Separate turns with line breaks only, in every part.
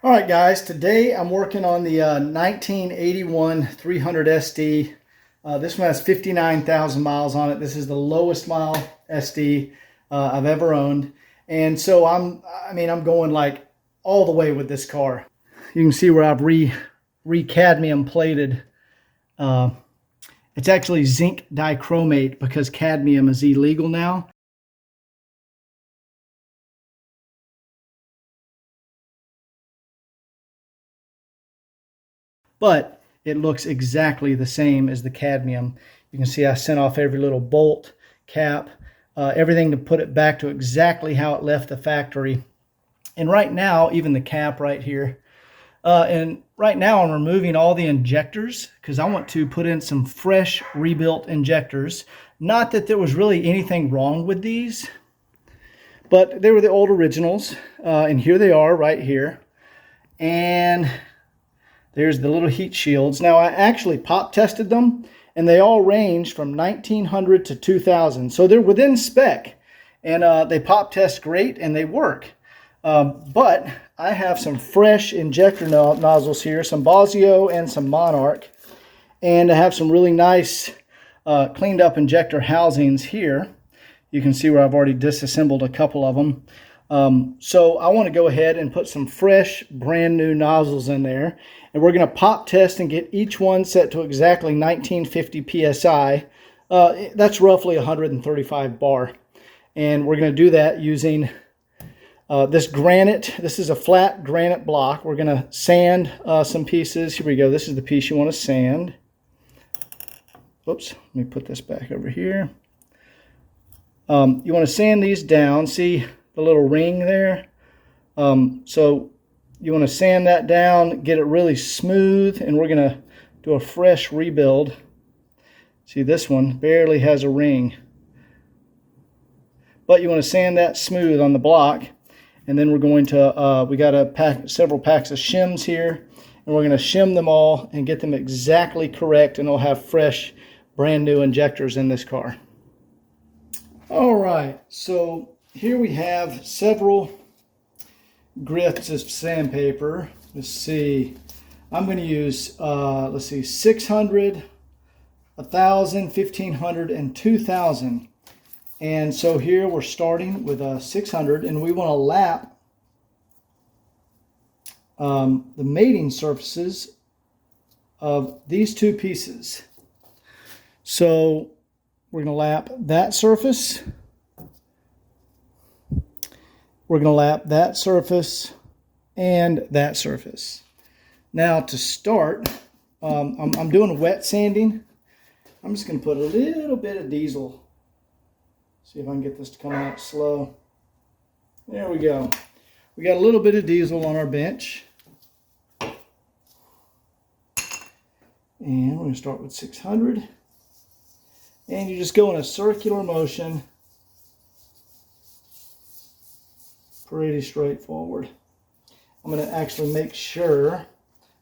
All right, guys, today I'm working on the 1981 300 SD. This one has 59,000 miles on it. This is the lowest mile SD I've ever owned. And so I'm going like all the way with this car. You can see where I've re-cadmium plated. It's actually zinc dichromate because cadmium is illegal now. But it looks exactly the same as the cadmium. You can see I sent off every little bolt, cap, everything to put it back to exactly how it left the factory. And right now, even the cap right here, and right now I'm removing all the injectors because I want to put in some fresh rebuilt injectors. Not that there was really anything wrong with these, but they were the old originals. And here they are right here. And there's the little heat shields. Now, I actually pop tested them, and they all range from 1900 to 2000. So they're within spec, and they pop test great, and they work. But I have some fresh injector nozzles here, some Bosio and some Monarch. And I have some really nice cleaned up injector housings here. You can see where I've already disassembled a couple of them. So I want to go ahead and put some fresh, brand new nozzles in there. And we're going to pop test and get each one set to exactly 1950 PSI. That's roughly 135 bar. And we're going to do that using this granite. This is a flat granite block. We're going to sand some pieces. Here we go. This is the piece you want to sand. Oops, let me put this back over here. You want to sand these down. See the little ring there? So you want to sand that down, get it really smooth, and we're going to do a fresh rebuild. See, this one barely has a ring. But you want to sand that smooth on the block, and then we're going to, we got several packs of shims here, and we're going to shim them all and get them exactly correct, and it'll have fresh, brand new injectors in this car. All right, so here we have several grits of sandpaper. Let's see. I'm going to use, let's see, 600, 1,000, 1,500, and 2,000. And so here we're starting with 600, and we want to lap the mating surfaces of these two pieces. So we're going to lap that surface. We're going to lap that surface and that surface. Now to start, I'm doing wet sanding. I'm just going to put a little bit of diesel. See if I can get this to come out slow. There we go. We got a little bit of diesel on our bench. And we're going to start with 600. And you just go in a circular motion. Pretty straightforward. I'm going to actually make sure, I'm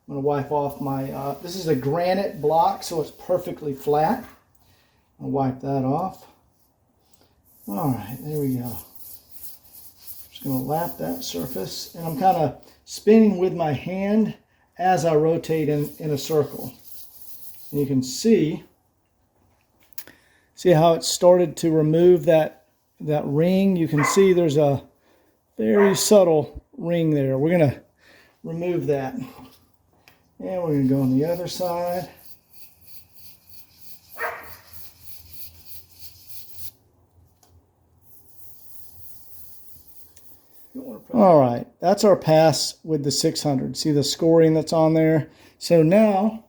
going to wipe off my, this is a granite block, so it's perfectly flat. I'll wipe that off. All right, there we go. Just going to lap that surface, and I'm kind of spinning with my hand as I rotate in a circle. And you can see how it started to remove that ring. You can see there's a very subtle ring there. We're going to remove that. And we're going to go on the other side. All right, that's our pass with the 600. See the scoring that's on there? So now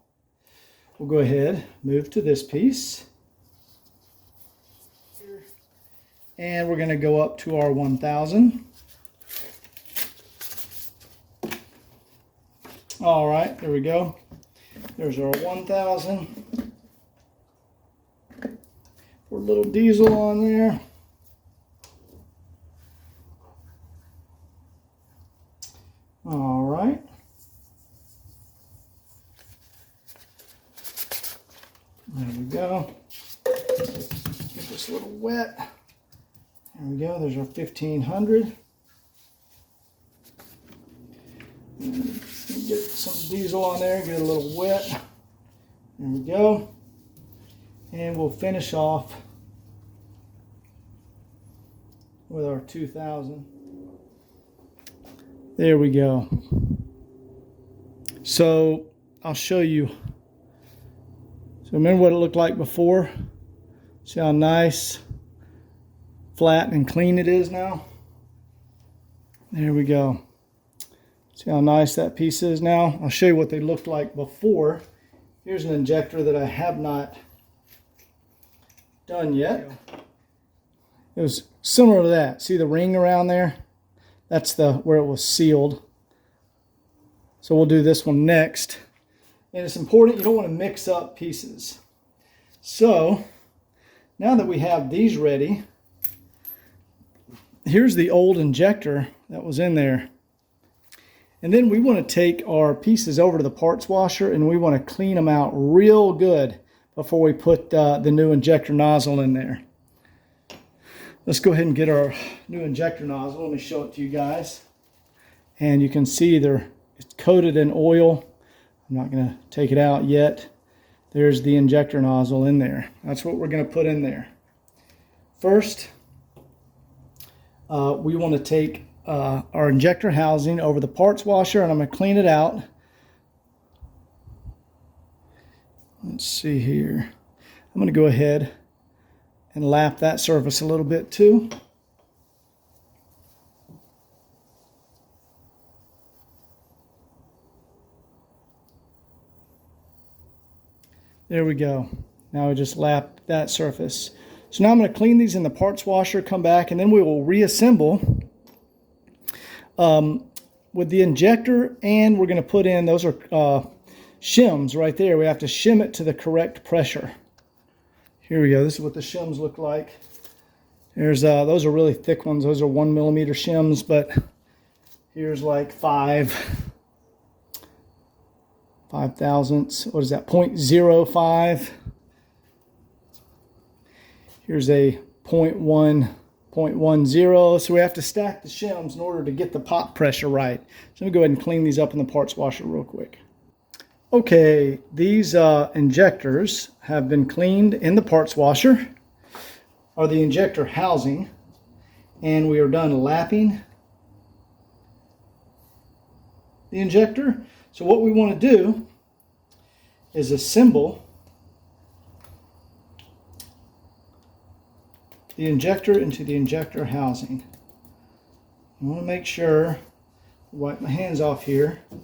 we'll go ahead, move to this piece. And we're going to go up to our 1,000. All right, there we go. There's our 1,000. Put a little diesel on there. All right. There we go. Get this a little wet. There we go. There's our 1,500. Get some diesel on there, get it a little wet. There we go. And we'll finish off with our 2000. There we go. So I'll show you. So remember what it looked like before? See how nice, flat, and clean it is now? There we go. See how nice that piece is now? I'll show you what they looked like before. Here's an injector that I have not done yet. It was similar to that. See the ring around there? That's where it was sealed. So we'll do this one next. And it's important, you don't want to mix up pieces. So now that we have these ready, here's the old injector that was in there. And then we want to take our pieces over to the parts washer and we want to clean them out real good before we put the new injector nozzle in there. Let's go ahead and get our new injector nozzle. Let me show it to you guys. And you can see it's coated in oil. I'm not going to take it out yet. There's the injector nozzle in there. That's what we're going to put in there. First, we want to take our injector housing over the parts washer, and I'm going to clean it out. Let's see here. I'm going to go ahead and lap that surface a little bit too. There we go. Now I just lapped that surface. So now I'm going to clean these in the parts washer, come back, and then we will reassemble with the injector, and we're going to put in, those are shims right there. We have to shim it to the correct pressure. Here we go. This is what the shims look like. There's those are really thick ones. Those are 1 millimeter shims, but here's like 5 thousandths. What is that? 0.05. Here's a 0.10. So we have to stack the shims in order to get the pop pressure right. So let me go ahead and clean these up in the parts washer real quick. Okay, these injectors have been cleaned in the parts washer, or the injector housing, and we are done lapping the injector. So what we want to do is assemble the injector into the injector housing. I want to make sure, wipe my hands off here. I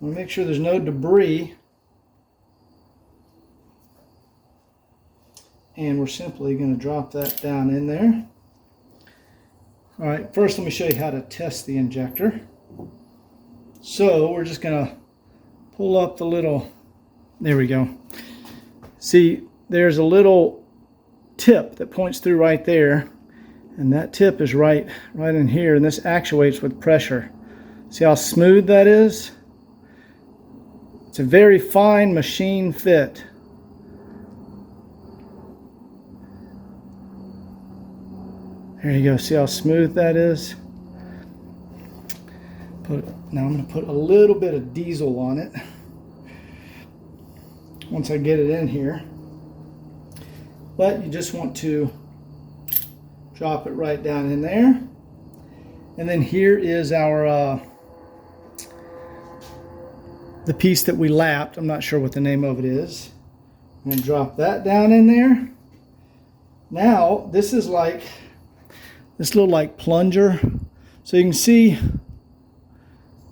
want to make sure there's no debris. And we're simply going to drop that down in there. All right, first let me show you how to test the injector. So we're just going to pull up the little, there we go. See, there's a little tip that points through right there, and that tip is right in here, and this actuates with pressure. See how smooth that is? It's a very fine machine fit. There you go. See how smooth that is? Now I'm going to put a little bit of diesel on it once I get it in here. But you just want to drop it right down in there. And then here is our the piece that we lapped. I'm not sure what the name of it is. I'm going to drop that down in there. Now this is like this little like plunger. So you can see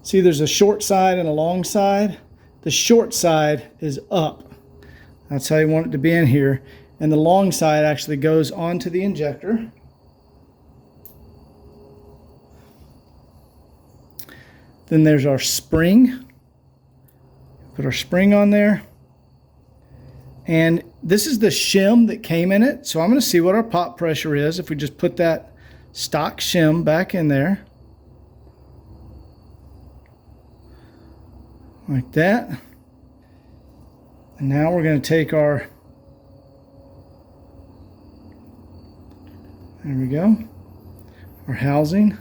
there's a short side and a long side. The short side is up. That's how you want it to be in here. And the long side actually goes onto the injector. Then there's our spring. Put our spring on there. And this is the shim that came in it. So I'm going to see what our pop pressure is if we just put that stock shim back in there. Like that. And now we're going to take our, there we go, our housing.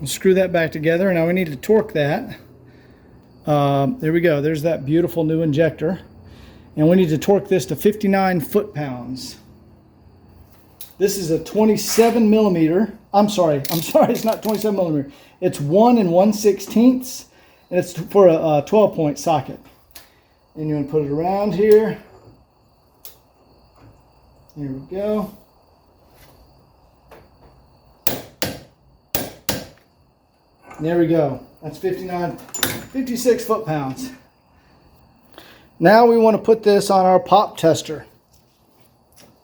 Screw that back together. Now we need to torque that. There we go. There's that beautiful new injector. And we need to torque this to 59 foot-pounds. This is a 27 millimeter. I'm sorry, it's not 27 millimeter. It's 1 1/16, and it's for a 12-point socket. And you want to put it around here. Here we go. There we go. That's 56 foot-pounds. Now we want to put this on our pop tester.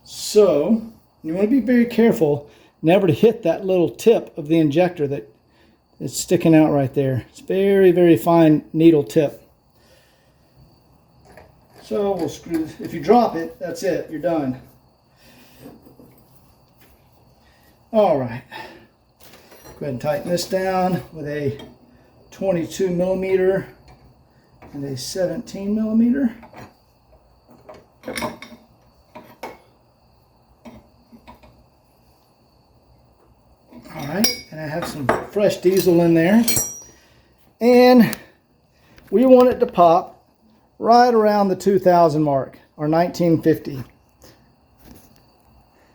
So you want to be very careful never to hit that little tip of the injector that is sticking out right there. It's very, very fine needle tip. So we'll screw this. If you drop it, that's it. You're done. All right. Go ahead and tighten this down with a 22 millimeter and a 17 millimeter. All right, and I have some fresh diesel in there. And we want it to pop right around the 2000 mark, or 1950.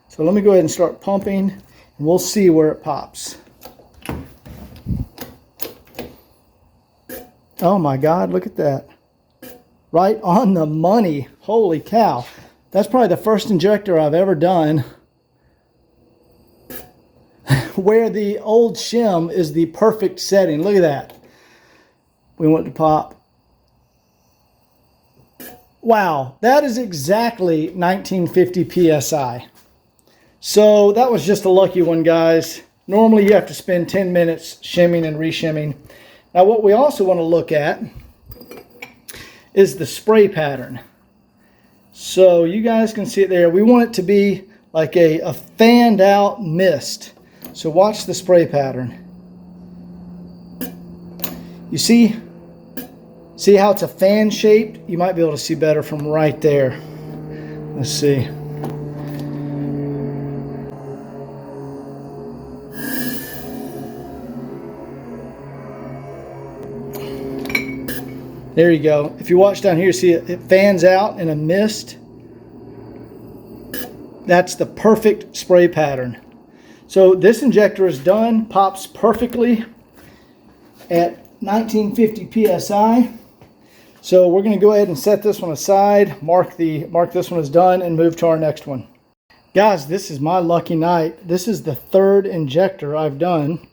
So let me go ahead and start pumping, and we'll see where it pops. Oh my God, look at that. Right on the money. Holy cow. That's probably the first injector I've ever done where the old shim is the perfect setting. Look at that. We want it to pop. Wow, that is exactly 1950 PSI. So that was just a lucky one, guys. Normally you have to spend 10 minutes shimming and reshimming. Now what we also want to look at is the spray pattern. So you guys can see it there. We want it to be like a fanned out mist. So watch the spray pattern. You see how it's a fan shaped? You might be able to see better from right there. Let's see. There you go. If you watch down here, see it fans out in a mist. That's the perfect spray pattern. So this injector is done, pops perfectly at 1950 PSI. So we're going to go ahead and set this one aside, mark this one as done, and move to our next one. Guys, this is my lucky night. This is the third injector I've done.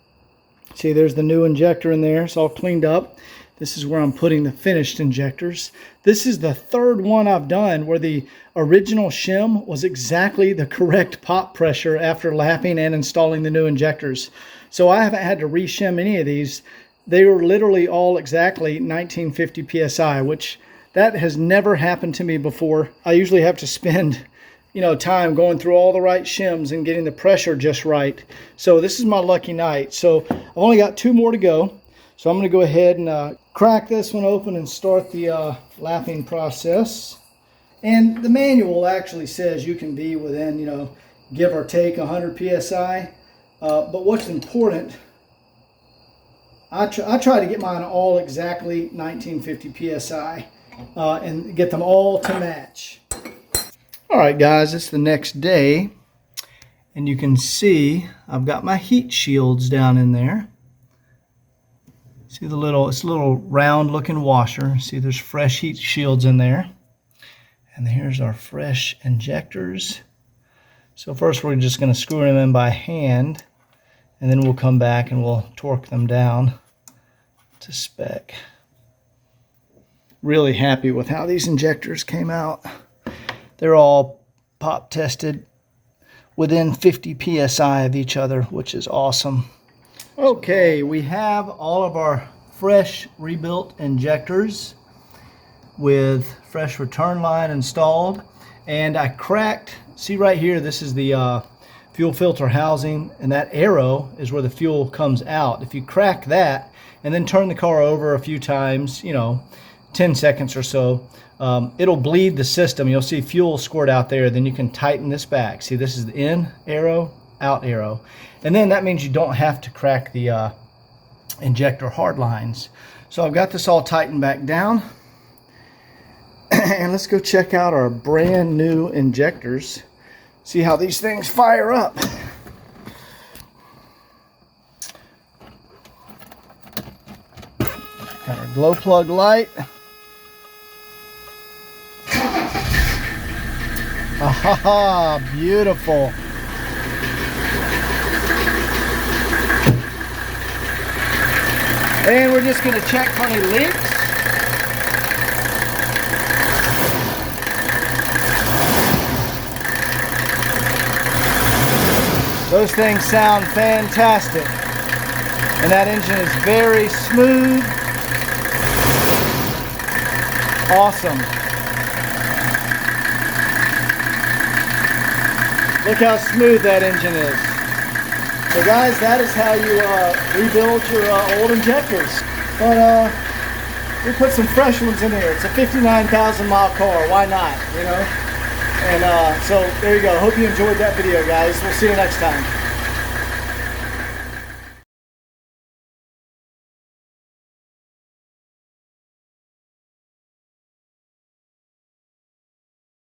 See, there's the new injector in there. It's all cleaned up. This is where I'm putting the finished injectors. This is the third one I've done where the original shim was exactly the correct pop pressure after lapping and installing the new injectors. So I haven't had to re-shim any of these. They were literally all exactly 1950 PSI, which that has never happened to me before. I usually have to spend, time going through all the right shims and getting the pressure just right. So this is my lucky night. So I've only got 2 more to go. So I'm going to go ahead and crack this one open and start the lapping process. And the manual actually says you can be within, give or take 100 PSI. But what's important, I try to get mine all exactly 1950 PSI and get them all to match. All right, guys, it's the next day. And you can see I've got my heat shields down in there. See it's a little round looking washer. See there's fresh heat shields in there. And here's our fresh injectors. So first we're just going to screw them in by hand, and then we'll come back and we'll torque them down to spec. Really happy with how these injectors came out. They're all pop tested within 50 PSI of each other, which is awesome. Okay, we have all of our fresh rebuilt injectors with fresh return line installed, and I cracked, see right here, this is the fuel filter housing, and that arrow is where the fuel comes out. If you crack that and then turn the car over a few times, 10 seconds or so, it'll bleed the system. You'll see fuel squirt out there. Then you can tighten this back. See, this is the in arrow, out arrow. And then that means you don't have to crack the injector hard lines. So I've got this all tightened back down. And let's go check out our brand new injectors. See how these things fire up. Got our glow plug light. Ah, beautiful. And we're just going to check for any leaks. Those things sound fantastic. And that engine is very smooth. Awesome. Look how smooth that engine is. So guys, that is how you rebuild your old injectors. But we put some fresh ones in here. It's a 59,000 mile car. Why not, you know? And so there you go. Hope you enjoyed that video, guys. We'll see you next time.